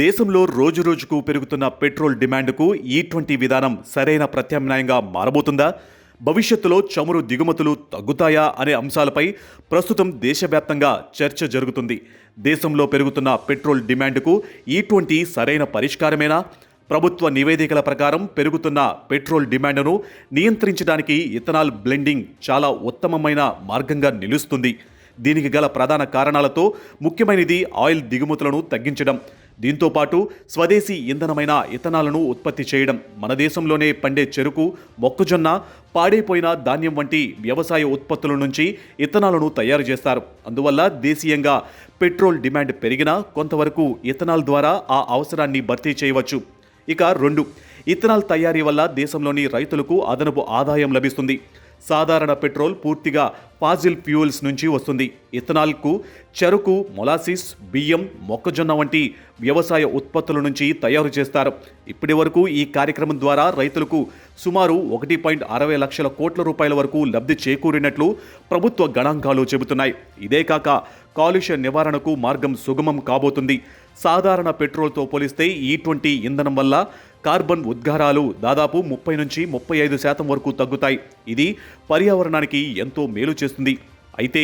దేశంలో రోజురోజుకు పెరుగుతున్న పెట్రోల్ డిమాండ్కు ఈ విధానం సరైన ప్రత్యామ్నాయంగా మారబోతుందా? భవిష్యత్తులో చమురు దిగుమతులు తగ్గుతాయా అనే అంశాలపై ప్రస్తుతం దేశవ్యాప్తంగా చర్చ జరుగుతుంది. దేశంలో పెరుగుతున్న పెట్రోల్ డిమాండ్కు ఈ సరైన పరిష్కారమేనా? ప్రభుత్వ నివేదికల ప్రకారం పెరుగుతున్న పెట్రోల్ డిమాండ్ను నియంత్రించడానికి ఇథనాల్ బ్లెండింగ్ చాలా ఉత్తమమైన మార్గంగా నిలుస్తుంది. దీనికి గల ప్రధాన కారణాలతో ముఖ్యమైనది ఆయిల్ దిగుమతులను తగ్గించడం, దీంతోపాటు స్వదేశీ ఇంధనమైన ఇథనాల్ను ఉత్పత్తి చేయడం. మన దేశంలోనే పండే చెరుకు, మొక్కజొన్న, పాడైపోయిన ధాన్యం వంటి వ్యవసాయ ఉత్పత్తుల నుంచి ఇథనాల్ను తయారు చేస్తారు. అందువల్ల దేశీయంగా పెట్రోల్ డిమాండ్ పెరిగినా కొంతవరకు ఇథనాల్ ద్వారా ఆ అవసరాన్ని భర్తీ చేయవచ్చు. ఇక 2, ఇథనాల్ తయారీ వల్ల దేశంలోని రైతులకు అదనపు ఆదాయం లభిస్తుంది. సాధారణ పెట్రోల్ పూర్తిగా ఫాజిల్ ఫ్యూయల్స్ నుంచి వస్తుంది. ఇథనాల్కు చెరుకు, మొలాసిస్, బియ్యం, మొక్కజొన్న వంటి వ్యవసాయ ఉత్పత్తుల నుంచి తయారు చేస్తారు. ఇప్పటి వరకు ఈ కార్యక్రమం ద్వారా రైతులకు సుమారు 1.60 లక్షల కోట్ల రూపాయల వరకు లబ్ధి చేకూరినట్లు ప్రభుత్వ గణాంకాలు చెబుతున్నాయి. ఇదే కాక కాలుష్య నివారణకు మార్గం సుగమం కాబోతుంది. సాధారణ పెట్రోల్తో పోలిస్తే ఈ ఇంధనం వల్ల కార్బన్ ఉద్గారాలు దాదాపు 30 నుంచి 35% వరకు తగ్గుతాయి. ఇది పర్యావరణానికి ఎంతో మేలు చేస్తుంది. అయితే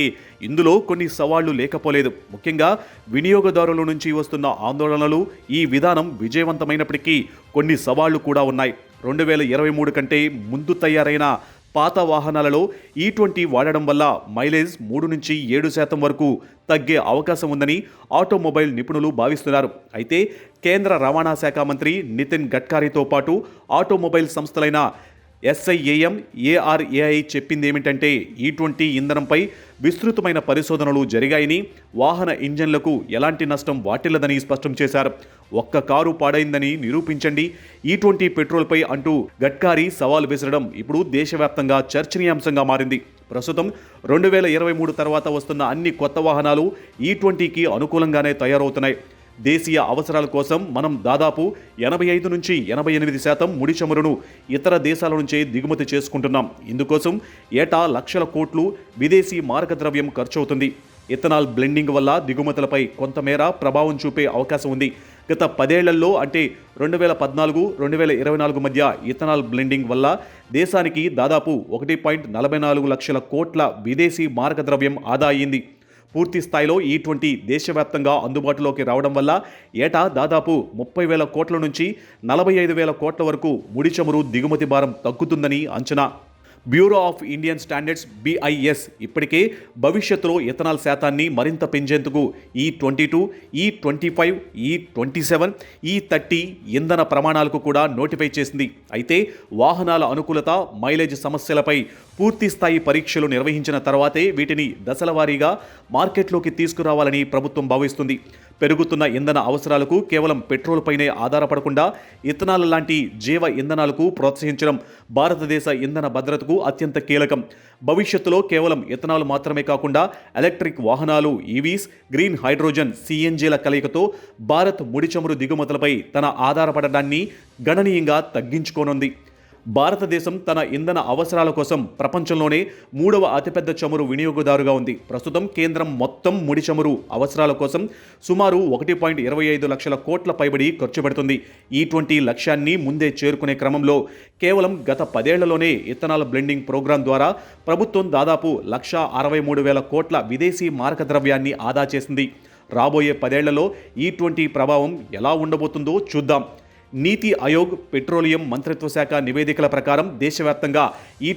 ఇందులో కొన్ని సవాళ్లు లేకపోలేదు. ముఖ్యంగా వినియోగదారుల నుంచి వస్తున్న ఆందోళనలు. ఈ విధానం విజయవంతమైనప్పటికీ కొన్ని సవాళ్లు కూడా ఉన్నాయి. 2023 కంటే ముందు తయారైన పాత వాహనాలలో ఈ వాడడం వల్ల మైలేజ్ 3 నుంచి 7% వరకు తగ్గే అవకాశం ఉందని ఆటోమొబైల్ నిపుణులు భావిస్తున్నారు. అయితే కేంద్ర రవాణా శాఖ మంత్రి నితిన్ గడ్కరీతో పాటు ఆటోమొబైల్ సంస్థలైన SIAM, ARAI చెప్పిందేమిటంటే ఈ ఇంధనంపై విస్తృతమైన పరిశోధనలు జరిగాయని, వాహన ఇంజన్లకు ఎలాంటి నష్టం వాటిల్లదని స్పష్టం చేశారు. ఒక్క కారు పాడైందని నిరూపించండి ఈ పెట్రోల్పై అంటూ గడ్కరీ సవాల్ విసరడం ఇప్పుడు దేశవ్యాప్తంగా చర్చనీయాంశంగా మారింది. ప్రస్తుతం 2023 తర్వాత వస్తున్న అన్ని కొత్త వాహనాలు ఈ అనుకూలంగానే తయారవుతున్నాయి. దేశీయ అవసరాల కోసం మనం దాదాపు 85 నుంచి 88% ముడి చమురును ఇతర దేశాల నుంచే దిగుమతి చేసుకుంటున్నాం. ఇందుకోసం ఏటా లక్షల కోట్లు విదేశీ మారక ద్రవ్యం ఖర్చవుతుంది. ఇథనాల్ బ్లెండింగ్ వల్ల దిగుమతులపై కొంతమేర ప్రభావం చూపే అవకాశం ఉంది. గత 10 ఏళ్లలో అంటే 2014, 2024 మధ్య ఇథనాల్ బ్లెండింగ్ వల్ల దేశానికి దాదాపు 1.44 లక్షల కోట్ల విదేశీ మారక ద్రవ్యం ఆదా అయింది. పూర్తి స్థాయిలో ఈ దేశవ్యాప్తంగా అందుబాటులోకి రావడం వల్ల ఏటా దాదాపు 30,000 కోట్ల నుంచి 45,000 కోట్ల వరకు ముడి చమురు దిగుమతి భారం తగ్గుతుందని అంచనా. Bureau of Indian standards BIS ఇప్పటికే భవిష్యత్తులో ఇథనాల్ శాతాన్ని మరింత పెంచేందుకు E22, E25, E27, E30 ఇంధన ప్రమాణాలకు కూడా నోటిఫై చేసింది. అయితే వాహనాల అనుకూలత, మైలేజ్ సమస్యలపై పూర్తి స్థాయి పరీక్షలు నిర్వహించిన తర్వాతే వీటిని దశలవారీగా మార్కెట్లోకి తీసుకురావాలని ప్రభుత్వం భావిస్తుంది. పెరుగుతున్న ఇంధన అవసరాలకు కేవలం పెట్రోల్పైనే ఆధారపడకుండా ఇథనాల్ లాంటి జీవ ఇంధనాలకు ప్రోత్సహించడం భారతదేశ ఇంధన భద్రతకు అత్యంత కీలకం. భవిష్యత్తులో కేవలం ఇథనాల్ మాత్రమే కాకుండా ఎలక్ట్రిక్ వాహనాలు, EVs, గ్రీన్ హైడ్రోజన్, CNGల కలయికతో భారత్ ముడి చమురు దిగుమతులపై తన ఆధారపడడాన్ని గణనీయంగా తగ్గించుకోనుంది. భారతదేశం తన ఇంధన అవసరాల కోసం ప్రపంచంలోనే 3వ అతిపెద్ద చమురు వినియోగదారుగా ఉంది. ప్రస్తుతం కేంద్రం మొత్తం ముడి చమురు అవసరాల కోసం సుమారు 1.25 లక్షల కోట్ల పైబడి ఖర్చు పెడుతుంది. ఈ లక్ష్యాన్ని ముందే చేరుకునే క్రమంలో కేవలం గత 10 ఏళ్లలోనే ఇథనాల్ బ్లెండింగ్ ప్రోగ్రాం ద్వారా ప్రభుత్వం దాదాపు 1,63,000 కోట్ల విదేశీ మారక ద్రవ్యాన్ని ఆదా చేసింది. రాబోయే 10 ఏళ్లలో ఈ ప్రభావం ఎలా ఉండబోతుందో చూద్దాం. నీతి ఆయోగ్, పెట్రోలియం మంత్రిత్వ శాఖ నివేదికల ప్రకారం దేశవ్యాప్తంగా ఈ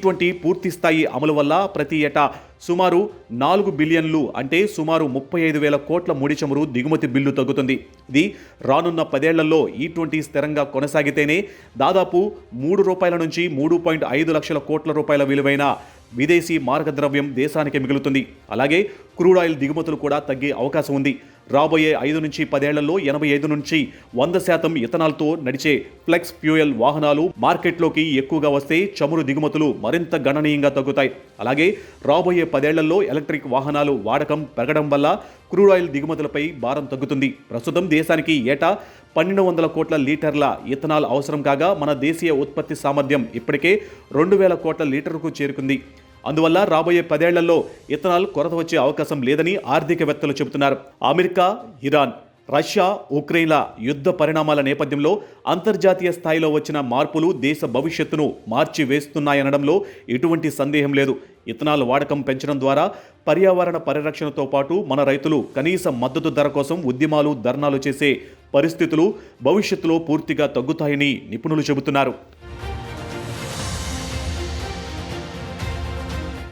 పూర్తి స్థాయి అమలు వల్ల ప్రతి ఏటా సుమారు 4 బిలియన్లు అంటే సుమారు 35,000 కోట్ల ముడి చమురు దిగుమతి బిల్లు తగ్గుతుంది. ఇది రానున్న 10 ఏళ్లలో ఈ స్థిరంగా కొనసాగితేనే దాదాపు ₹3 నుంచి 3.5 లక్షల కోట్ల రూపాయల విలువైన విదేశీ మారక ద్రవ్యం దేశానికి మిగులుతుంది. అలాగే క్రూడ్ ఆయిల్ దిగుమతులు కూడా తగ్గే అవకాశం ఉంది. రాబోయే 5 నుంచి 10 ఏళ్లలో 85 నుంచి 100% ఇథనాల్తో నడిచే ఫ్లెక్స్ ఫ్యూయల్ వాహనాలు మార్కెట్లోకి ఎక్కువగా వస్తే చమురు దిగుమతులు మరింత గణనీయంగా తగ్గుతాయి. అలాగే రాబోయే 10 ఏళ్లలో ఎలక్ట్రిక్ వాహనాలు వాడకం పెరగడం వల్ల క్రూడ్ ఆయిల్ దిగుమతులపై భారం తగ్గుతుంది. ప్రస్తుతం దేశానికి ఏటా 1,200 కోట్ల లీటర్ల ఇథనాల్ అవసరం కాగా మన దేశీయ ఉత్పత్తి సామర్థ్యం ఇప్పటికే 2,000 కోట్ల లీటర్కు చేరుకుంది. అందువల్ల రాబోయే 10 ఏళ్లలో ఇథనాల్ కొరత వచ్చే అవకాశం లేదని ఆర్థికవేత్తలు చెబుతున్నారు. అమెరికా, ఇరాన్ రష్యా ఉక్రెయిన్ల యుద్ధ పరిణామాల నేపథ్యంలో అంతర్జాతీయ స్థాయిలో వచ్చిన మార్పులు దేశ భవిష్యత్తును మార్చివేస్తున్నాయనడంలో ఎటువంటి సందేహం లేదు. ఇథనాల్ వాడకం పెంచడం ద్వారా పర్యావరణ పరిరక్షణతో పాటు మన రైతులు కనీస మద్దతు ధర కోసం ఉద్యమాలు ధర్నాలు చేసే పరిస్థితులు భవిష్యత్తులో పూర్తిగా తగ్గుతాయని నిపుణులు చెబుతున్నారు.